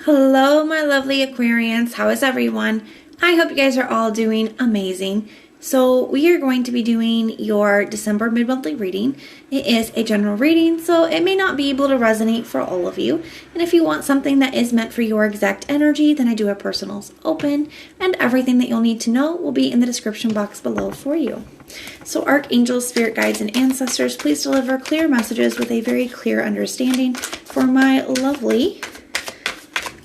Hello, my lovely Aquarians. How is everyone? I hope you guys are all doing amazing. So we are going to be doing your December mid-monthly reading. It is a general reading, so it may not be able to resonate for all of you. And if you want something that is meant for your exact energy, then I do have personals open, and everything that you'll need to know will be in the description box below for you. So archangels, spirit guides, and ancestors, please deliver clear messages with a very clear understanding for my lovely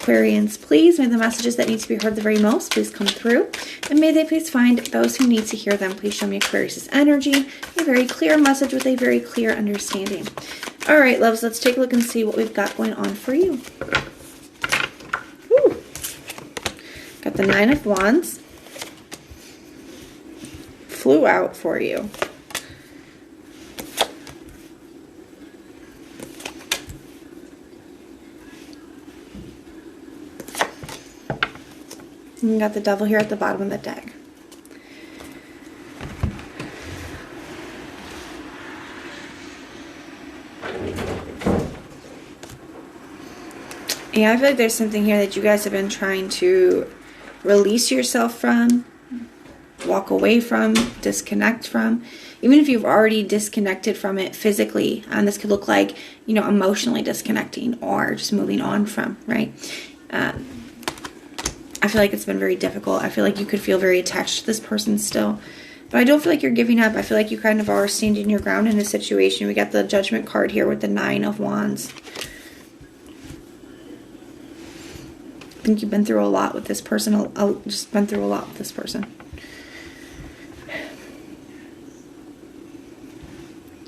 Aquarians. Please, may the messages that need to be heard the very most please come through, and may they please find those who need to hear them. Please show me Aquarius' energy, a very clear message with a very clear understanding. All right, loves, let's take a look and see what we've got going on for you. Woo. Got the Nine of Wands. Flew out for you. And you got the Devil here at the bottom of the deck. Yeah, I feel like there's something here that you guys have been trying to release yourself from, walk away from, disconnect from. Even if you've already disconnected from it physically, and this could look like, you know, emotionally disconnecting or just moving on from, right? I feel like it's been very difficult. I feel like you could feel very attached to this person still. But I don't feel like you're giving up. I feel like you kind of are standing your ground in a situation. We got the Judgment card here with the Nine of Wands. I think you've been through a lot with this person. I'll just been through a lot with this person.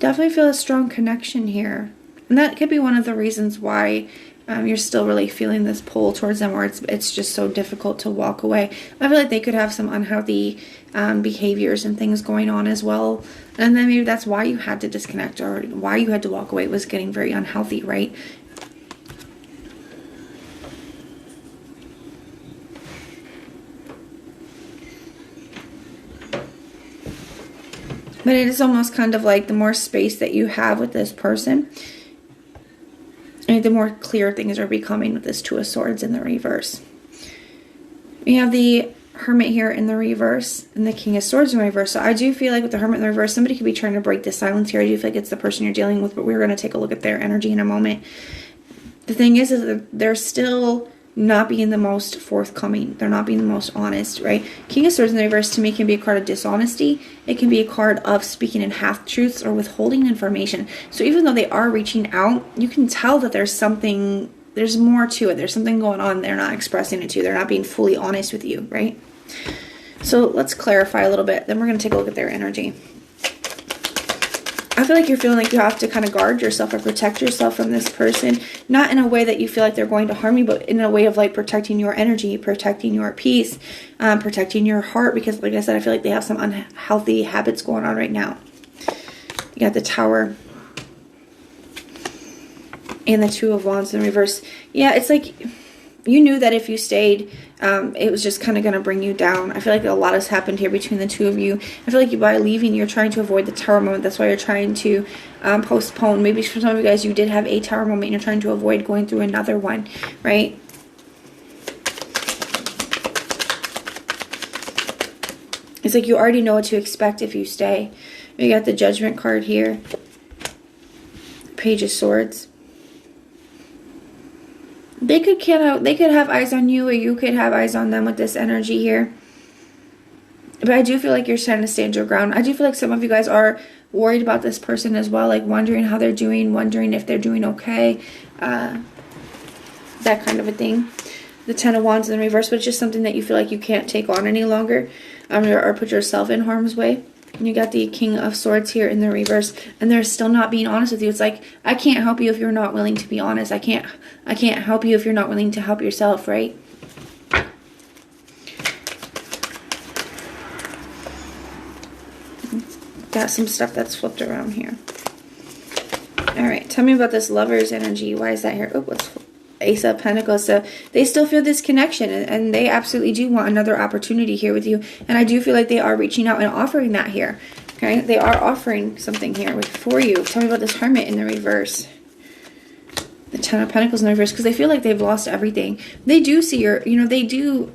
Definitely feel a strong connection here. And that could be one of the reasons why you're still really feeling this pull towards them, or it's just so difficult to walk away. I feel like they could have some unhealthy behaviors and things going on as well. And then maybe that's why you had to disconnect, or why you had to walk away. It was getting very unhealthy, right? But it is almost kind of like the more space that you have with this person, and the more clear things are becoming with this Two of Swords in the reverse. We have the Hermit here in the reverse and the King of Swords in the reverse. So I do feel like with the Hermit in the reverse, somebody could be trying to break the silence here. I do feel like it's the person you're dealing with, but we're going to take a look at their energy in a moment. The thing is that they're still not being the most forthcoming. They're not being the most honest, right? King of Swords in the reverse to me can be a card of dishonesty. It can be a card of speaking in half-truths or withholding information. So even though they are reaching out, you can tell that there's something, there's more to it. There's something going on. They're not expressing it to you. They're not being fully honest with you, right? So let's clarify a little bit. Then we're going to take a look at their energy. I feel like you're feeling like you have to kind of guard yourself or protect yourself from this person. Not in a way that you feel like they're going to harm you, but in a way of like protecting your energy, protecting your peace, protecting your heart. Because like I said, I feel like they have some unhealthy habits going on right now. You got the Tower and the Two of Wands in reverse. Yeah, it's like you knew that if you stayed, it was just kind of going to bring you down. I feel like a lot has happened here between the two of you. I feel like by leaving, you're trying to avoid the Tower moment. That's why you're trying to postpone. Maybe for some of you guys, you did have a Tower moment and you're trying to avoid going through another one, right? It's like you already know what to expect if you stay. You got the Judgment card here. Page of Swords. They could have eyes on you, or you could have eyes on them with this energy here. But I do feel like you're trying to stand your ground. I do feel like some of you guys are worried about this person as well, like wondering how they're doing, wondering if they're doing okay, that kind of a thing. The Ten of Wands in the reverse, but it's just something that you feel like you can't take on any longer, or put yourself in harm's way. And you got the King of Swords here in the reverse, and they're still not being honest with you. It's like, I can't help you if you're not willing to be honest. I can't help you if you're not willing to help yourself, right? Got some stuff that's flipped around here. All right, tell me about this Lover's energy. Why is that here? Oh, let's flip. Ace of Pentacles. So they still feel this connection, and they absolutely do want another opportunity here with you. And I do feel like they are reaching out and offering that here. Okay, they are offering something here for you. Tell me about this Hermit in the reverse. The Ten of Pentacles in the reverse, because they feel like they've lost everything. They do see your, you know, they do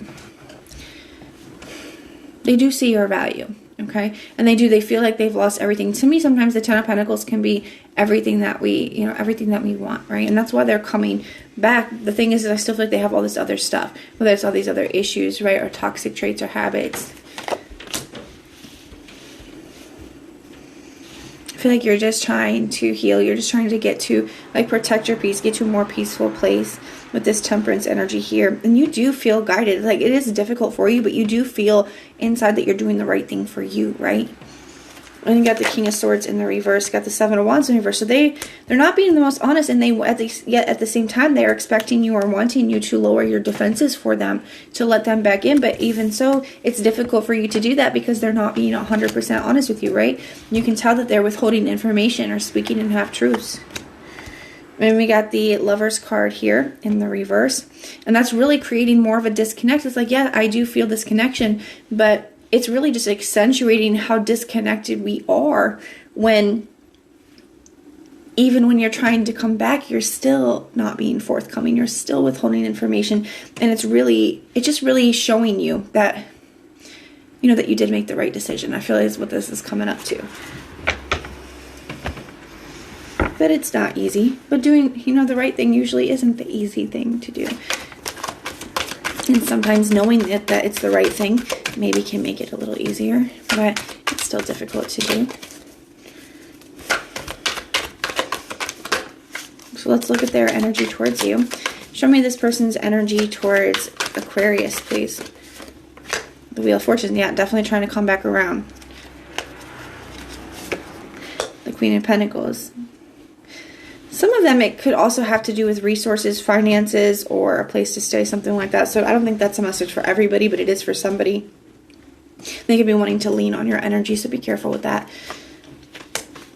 see your value, okay? And they feel like they've lost everything. To me, sometimes the Ten of Pentacles can be everything that we, you know, everything that we want, right? And that's why they're coming back. The thing is I still feel like they have all this other stuff, whether it's all these other issues, right? Or toxic traits or habits. I feel like you're just trying to heal. You're just trying to get to, like, protect your peace, get to a more peaceful place with this Temperance energy here. And you do feel guided. Like, it is difficult for you, but you do feel inside that you're doing the right thing for you, right? And you got the King of Swords in the reverse, got the Seven of Wands in the reverse. So they're not being the most honest, and yet at the same time they're expecting you or wanting you to lower your defenses for them, to let them back in. But even so, it's difficult for you to do that because they're not being 100% honest with you, right? You can tell that they're withholding information or speaking in half-truths. And we got the Lover's card here in the reverse. And that's really creating more of a disconnect. It's like, yeah, I do feel this connection, but it's really just accentuating how disconnected we are when, even when you're trying to come back, you're still not being forthcoming. You're still withholding information. And it's just really showing you that, you know, that you did make the right decision. I feel like that's what this is coming up to. But it's not easy. But doing, you know, the right thing usually isn't the easy thing to do. And sometimes knowing that it's the right thing maybe can make it a little easier, but it's still difficult to do. So let's look at their energy towards you. Show me this person's energy towards Aquarius, please. The Wheel of Fortune, yeah, definitely trying to come back around. The Queen of Pentacles. Some of them, it could also have to do with resources, finances, or a place to stay, something like that. So I don't think that's a message for everybody, but it is for somebody. They could be wanting to lean on your energy, so be careful with that.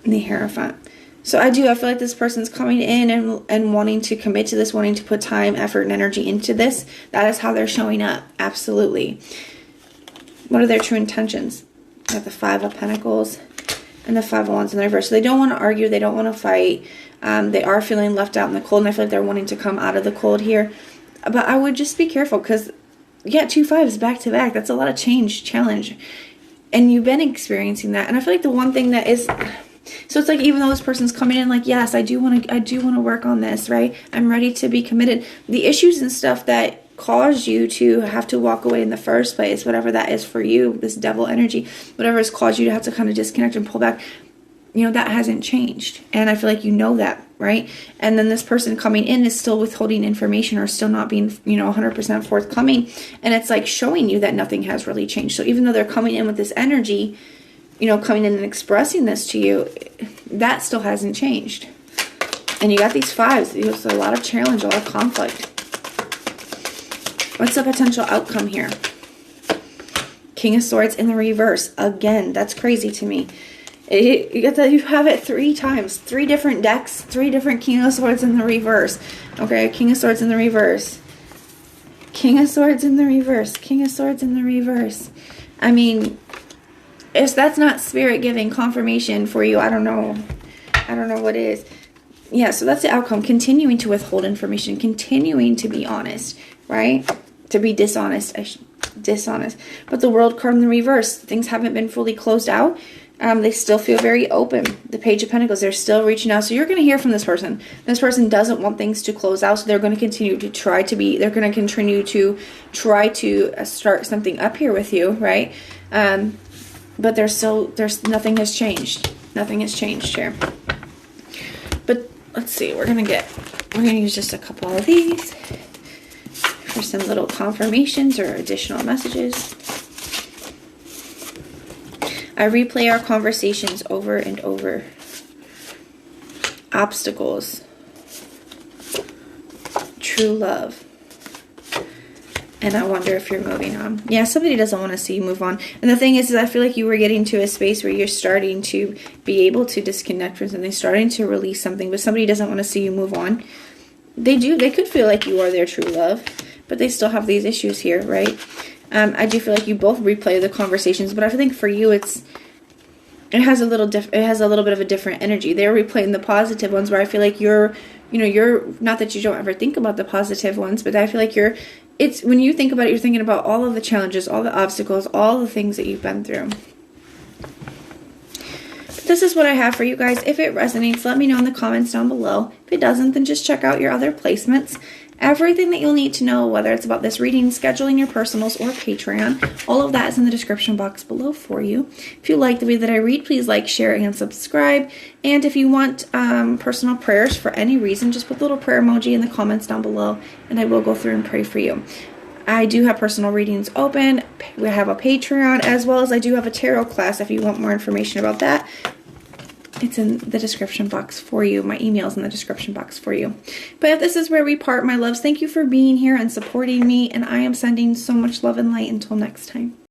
And the Hierophant. So I feel like this person's coming in and wanting to commit to this, wanting to put time, effort, and energy into this. That is how they're showing up. Absolutely. What are their true intentions? Got the Five of Pentacles and the Five of Wands in the reverse. So they don't want to argue. They don't want to fight. They are feeling left out in the cold, and I feel like they're wanting to come out of the cold here. But I would just be careful because, yeah, 2 5s back to back. That's a lot of challenge. And you've been experiencing that. And I feel like the one thing that is... So it's like, even though this person's coming in like, yes, I do want to work on this, right? I'm ready to be committed. The issues and stuff that caused you to have to walk away in the first place, whatever that is for you, this devil energy, whatever has caused you to have to kind of disconnect and pull back, you know, that hasn't changed. And I feel like you know that, right? And then this person coming in is still withholding information or still not being, you know, 100% forthcoming. And it's like showing you that nothing has really changed. So even though they're coming in with this energy, you know, coming in and expressing this to you, that still hasn't changed. And you got these 5s. There's a lot of challenge, a lot of conflict. What's the potential outcome here? King of Swords in the reverse. Again, that's crazy to me. You have it 3 times. 3 different decks. 3 different King of Swords in the reverse. Okay, King of Swords in the reverse. King of Swords in the reverse. King of Swords in the reverse. I mean, if that's not spirit giving confirmation for you, I don't know. I don't know what is. Yeah, so that's the outcome. Continuing to withhold information. Continuing to be honest, right? To be dishonest. Dishonest. But the World card in the reverse. Things haven't been fully closed out. They still feel very open. The Page of Pentacles, they're still reaching out. So you're going to hear from this person. This person doesn't want things to close out, so they're going to continue to try to be, they're going to continue to try to start something up here with you, right? But there's nothing has changed. Nothing has changed here. But let's see, we're going to use just a couple of these for some little confirmations or additional messages. I replay our conversations over and over. Obstacles. True love. And I wonder if you're moving on. Yeah, somebody doesn't want to see you move on. And the thing is I feel like you were getting to a space where you're starting to be able to disconnect from something, starting to release something, but somebody doesn't want to see you move on. They do. They could feel like you are their true love, but they still have these issues here, right? I do feel like you both replay the conversations, but I think for you it's it has a little bit of a different energy. They're replaying the positive ones, where I feel like you're not that you don't ever think about the positive ones, but I feel like it's when you think about it, you're thinking about all of the challenges, all the obstacles, all the things that you've been through. But this is what I have for you guys. If it resonates, let me know in the comments down below. If it doesn't, then just check out your other placements. Everything that you'll need to know, whether it's about this reading, scheduling your personals, or Patreon, all of that is in the description box below for you. If you like the way that I read, please like, share, and subscribe. And if you want personal prayers for any reason, just put the little prayer emoji in the comments down below, and I will go through and pray for you. I do have personal readings open. We have a Patreon, as well as I do have a tarot class if you want more information about that. It's in the description box for you. My email's in the description box for you. But if this is where we part, my loves, thank you for being here and supporting me. And I am sending so much love and light until next time.